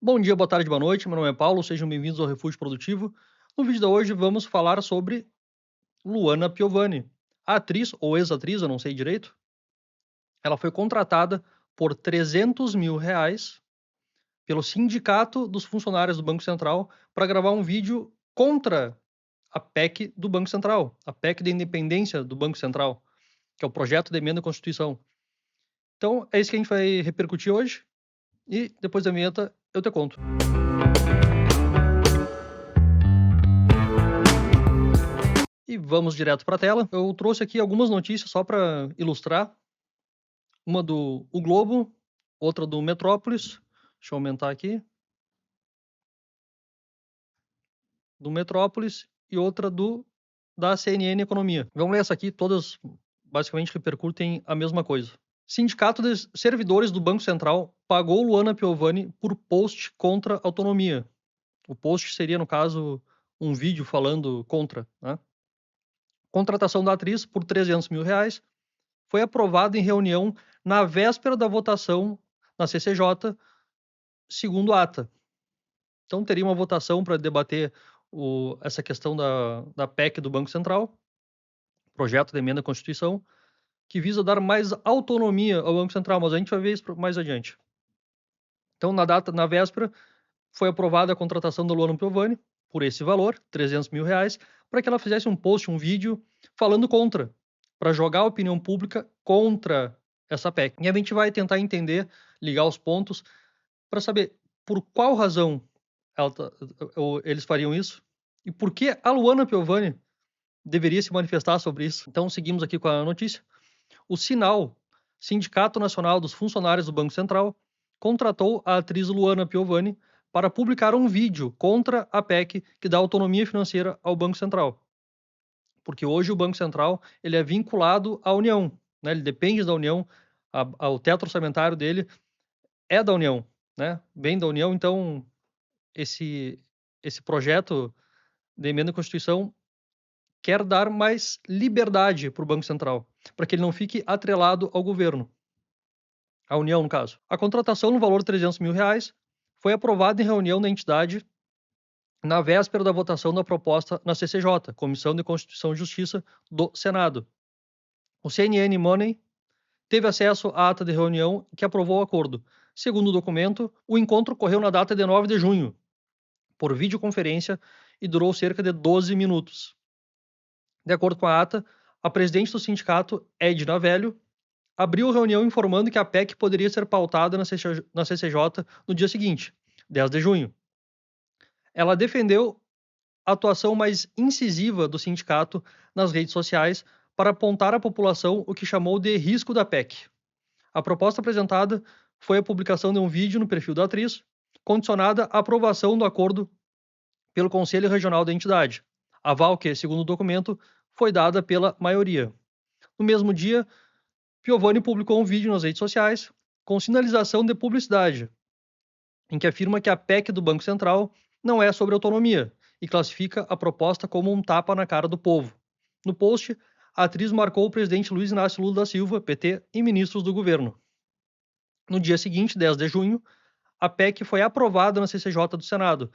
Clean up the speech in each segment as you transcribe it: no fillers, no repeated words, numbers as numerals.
Bom dia, boa tarde, boa noite. Meu nome é Paulo, sejam bem-vindos ao Refúgio Produtivo. No vídeo de hoje vamos falar sobre Luana Piovani. A atriz, ou ex-atriz, eu não sei direito, ela foi contratada por R$ 300.000 pelo Sindicato dos Funcionários do Banco Central para gravar um vídeo contra a PEC do Banco Central, a PEC da independência do Banco Central, que é o projeto de emenda à Constituição. Então, é isso que a gente vai repercutir hoje e depois da vinheta eu te conto. E vamos direto para a tela. Eu trouxe aqui algumas notícias só para ilustrar. Uma do O Globo, outra do Metrópolis. Deixa eu aumentar aqui. Do Metrópolis e outra da CNN Economia. Vamos ler essa aqui, todas basicamente repercutem a mesma coisa. Sindicato de Servidores do Banco Central pagou Luana Piovani por post contra autonomia. O post seria, no caso, um vídeo falando contra, né? Contratação da atriz por R$ 300.000 foi aprovado em reunião na véspera da votação na CCJ, segundo a ata. Então, teria uma votação para debater essa questão da PEC do Banco Central, projeto de emenda à Constituição, que visa dar mais autonomia ao Banco Central, mas a gente vai ver isso mais adiante. Então, na véspera, foi aprovada a contratação da Luana Piovani, por esse valor, R$ 300.000, para que ela fizesse um post, um vídeo, falando contra, para jogar a opinião pública contra essa PEC. E a gente vai tentar entender, ligar os pontos, para saber por qual razão eles fariam isso e por que a Luana Piovani deveria se manifestar sobre isso. Então, seguimos aqui com a notícia. O Sinal, Sindicato Nacional dos Funcionários do Banco Central, contratou a atriz Luana Piovani para publicar um vídeo contra a PEC que dá autonomia financeira ao Banco Central. Porque hoje o Banco Central ele é vinculado à União, né? Ele depende da União, o teto orçamentário dele é da União, né? Vem da União, então esse projeto de emenda à Constituição quer dar mais liberdade para o Banco Central, para que ele não fique atrelado ao governo, à União, no caso. A contratação no valor de R$ 300.000 foi aprovada em reunião da entidade na véspera da votação da proposta na CCJ, Comissão de Constituição e Justiça do Senado. O CNN Money teve acesso à ata de reunião que aprovou o acordo. Segundo o documento, o encontro ocorreu na data de 9 de junho, por videoconferência, e durou cerca de 12 minutos. De acordo com a ata, a presidente do sindicato, Edna Velho, abriu a reunião informando que a PEC poderia ser pautada na CCJ no dia seguinte, 10 de junho. Ela defendeu a atuação mais incisiva do sindicato nas redes sociais para apontar à população o que chamou de risco da PEC. A proposta apresentada foi a publicação de um vídeo no perfil da atriz, condicionada à aprovação do acordo pelo Conselho Regional da entidade, aval que, segundo o documento, foi dada pela maioria. No mesmo dia, Piovani publicou um vídeo nas redes sociais com sinalização de publicidade, em que afirma que a PEC do Banco Central não é sobre autonomia e classifica a proposta como um tapa na cara do povo. No post, a atriz marcou o presidente Luiz Inácio Lula da Silva, PT, e ministros do governo. No dia seguinte, 10 de junho, a PEC foi aprovada na CCJ do Senado.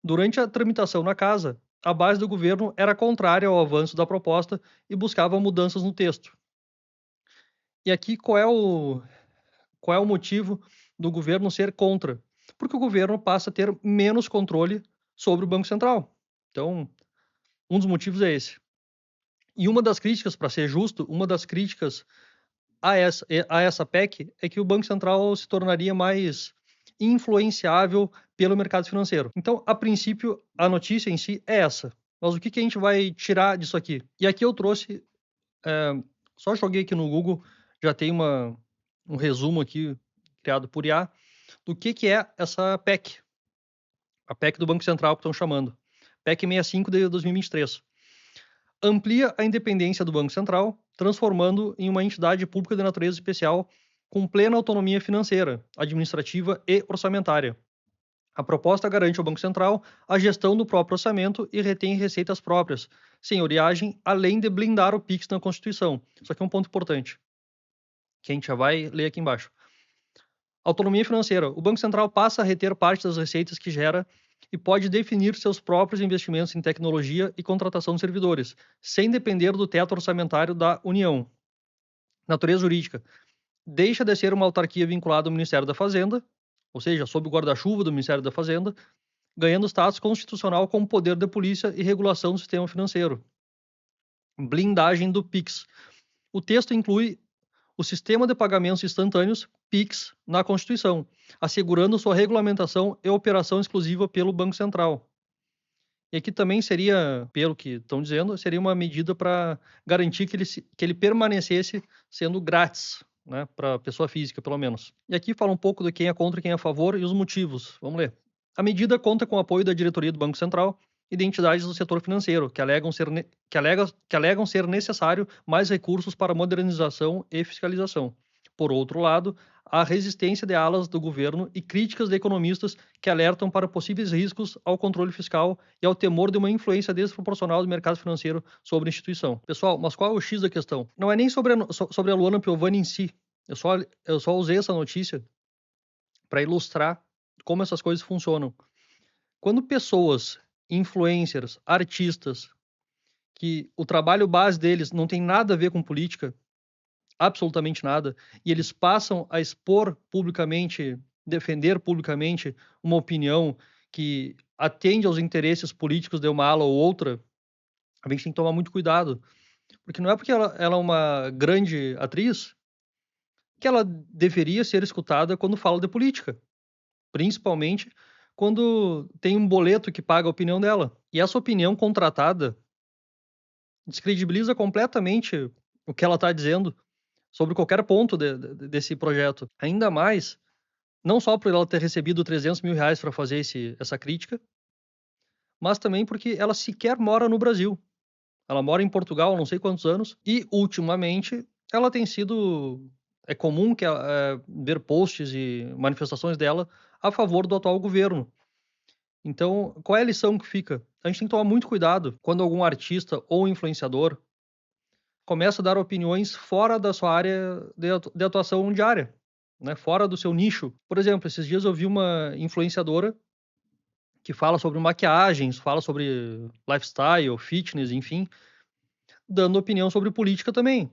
Durante a tramitação na casa, a base do governo era contrária ao avanço da proposta e buscava mudanças no texto. E aqui qual é o motivo do governo ser contra? Porque o governo passa a ter menos controle sobre o Banco Central. Então, um dos motivos é esse. E uma das críticas, para ser justo, uma das críticas a essa PEC é que o Banco Central se tornaria mais influenciável pelo mercado financeiro. Então, a princípio, a notícia em si é essa. Mas o que a gente vai tirar disso aqui? E aqui eu trouxe, só joguei aqui no Google, já tem um resumo aqui criado por IA, do que é essa PEC. A PEC do Banco Central que estão chamando. PEC 65 de 2023. Amplia a independência do Banco Central, transformando em uma entidade pública de natureza especial com plena autonomia financeira, administrativa e orçamentária. A proposta garante ao Banco Central a gestão do próprio orçamento e retém receitas próprias, sem oriagem, além de blindar o PIX na Constituição. Isso aqui é um ponto importante, que a gente já vai ler aqui embaixo. Autonomia financeira. O Banco Central passa a reter parte das receitas que gera e pode definir seus próprios investimentos em tecnologia e contratação de servidores, sem depender do teto orçamentário da União. Natureza jurídica. Deixa de ser uma autarquia vinculada ao Ministério da Fazenda, ou seja, sob o guarda-chuva do Ministério da Fazenda, ganhando status constitucional como poder de polícia e regulação do sistema financeiro. Blindagem do PIX. O texto inclui o sistema de pagamentos instantâneos, PIX, na Constituição, assegurando sua regulamentação e operação exclusiva pelo Banco Central. E aqui também seria, pelo que estão dizendo, seria uma medida para garantir que ele permanecesse sendo grátis, né, para a pessoa física, pelo menos. E aqui fala um pouco de quem é contra e quem é a favor e os motivos. Vamos ler. A medida conta com o apoio da diretoria do Banco Central e de entidades do setor financeiro, que alegam ser necessário mais recursos para modernização e fiscalização. Por outro lado, há resistência de alas do governo e críticas de economistas que alertam para possíveis riscos ao controle fiscal e ao temor de uma influência desproporcional do mercado financeiro sobre a instituição. Pessoal, mas qual é o X da questão? Não é nem sobre a Luana Piovani em si. Eu só usei essa notícia para ilustrar como essas coisas funcionam. Quando pessoas, influencers, artistas, que o trabalho base deles não tem nada a ver com política, absolutamente nada, e eles passam a expor publicamente, defender publicamente uma opinião que atende aos interesses políticos de uma ala ou outra, a gente tem que tomar muito cuidado. Porque não é porque ela é uma grande atriz que ela deveria ser escutada quando fala de política. Principalmente quando tem um boleto que paga a opinião dela. E essa opinião contratada descredibiliza completamente o que ela está dizendo sobre qualquer ponto desse projeto. Ainda mais, não só por ela ter recebido 300 mil reais para fazer essa crítica, mas também porque ela sequer mora no Brasil. Ela mora em Portugal há não sei quantos anos e, ultimamente, ela tem sido... É comum ver posts e manifestações dela a favor do atual governo. Então, qual é a lição que fica? A gente tem que tomar muito cuidado quando algum artista ou influenciador começa a dar opiniões fora da sua área de atuação diária, né? Fora do seu nicho. Por exemplo, esses dias eu vi uma influenciadora que fala sobre maquiagens, fala sobre lifestyle, fitness, enfim, dando opinião sobre política também.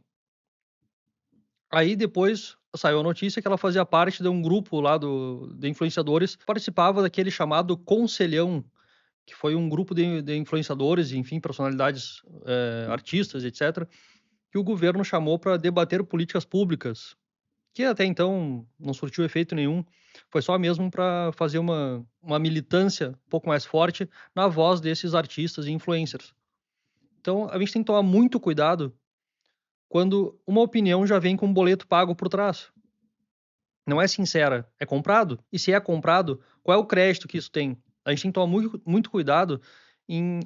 Aí depois saiu a notícia que ela fazia parte de um grupo lá de influenciadores, participava daquele chamado Conselhão, que foi um grupo de influenciadores, enfim, personalidades, artistas, etc., que o governo chamou para debater políticas públicas, que até então não surtiu efeito nenhum, foi só mesmo para fazer uma militância um pouco mais forte na voz desses artistas e influencers. Então a gente tem que tomar muito cuidado quando uma opinião já vem com um boleto pago por trás. Não é sincera, é comprado? E se é comprado, qual é o crédito que isso tem? A gente tem que tomar muito, muito cuidado em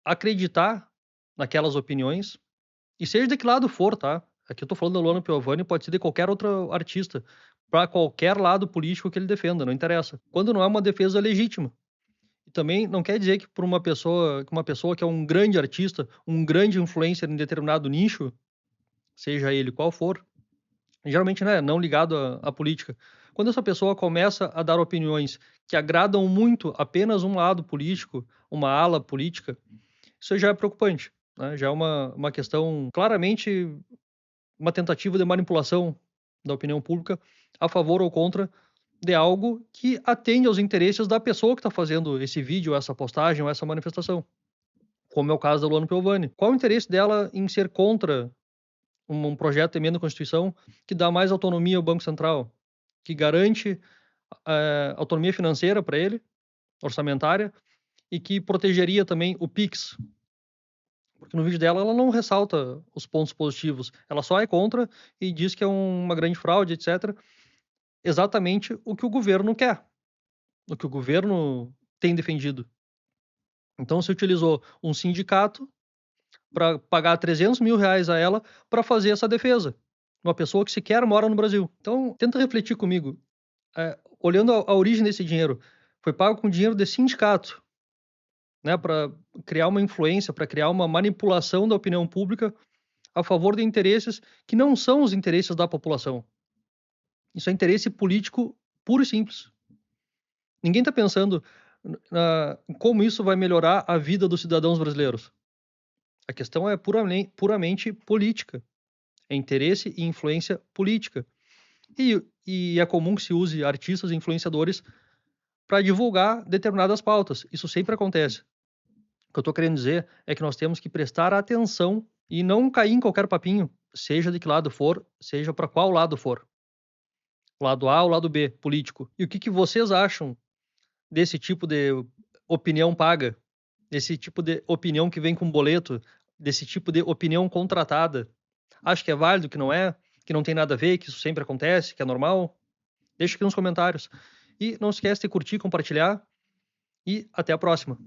acreditar naquelas opiniões, e seja de que lado for, tá? Aqui eu tô falando da Luana Piovani, pode ser de qualquer outro artista, para qualquer lado político que ele defenda, não interessa. Quando não é uma defesa legítima. E também não quer dizer que por uma pessoa que é um grande artista, um grande influencer em determinado nicho, seja ele qual for, geralmente, né, não ligado à política. Quando essa pessoa começa a dar opiniões que agradam muito apenas um lado político, uma ala política, isso já é preocupante, né? Já é uma questão, claramente, uma tentativa de manipulação da opinião pública a favor ou contra de algo que atende aos interesses da pessoa que está fazendo esse vídeo, essa postagem ou essa manifestação, como é o caso da Luana Piovani. Qual o interesse dela em ser contra um projeto de emenda à Constituição que dá mais autonomia ao Banco Central, que garante autonomia financeira para ele, orçamentária, e que protegeria também o PIX? Porque no vídeo dela ela não ressalta os pontos positivos, ela só é contra e diz que é uma grande fraude, etc. Exatamente o que o governo quer, o que o governo tem defendido. Então se utilizou um sindicato para pagar 300 mil reais a ela para fazer essa defesa. Uma pessoa que sequer mora no Brasil. Então, tenta refletir comigo. Olhando a origem desse dinheiro, foi pago com dinheiro de sindicato, né, para criar uma influência, para criar uma manipulação da opinião pública a favor de interesses que não são os interesses da população. Isso é interesse político puro e simples. Ninguém está pensando em como isso vai melhorar a vida dos cidadãos brasileiros. A questão é puramente política. É interesse e influência política. E é comum que se use artistas e influenciadores para divulgar determinadas pautas. Isso sempre acontece. O que eu estou querendo dizer é que nós temos que prestar atenção e não cair em qualquer papinho, seja de que lado for, seja para qual lado for. Lado A ou lado B, político. E o que vocês acham desse tipo de opinião paga? Desse tipo de opinião que vem com boleto? Desse tipo de opinião contratada? Acho que é válido, que não é? Que não tem nada a ver, que isso sempre acontece, que é normal? Deixa aqui nos comentários. E não esquece de curtir, compartilhar e até a próxima.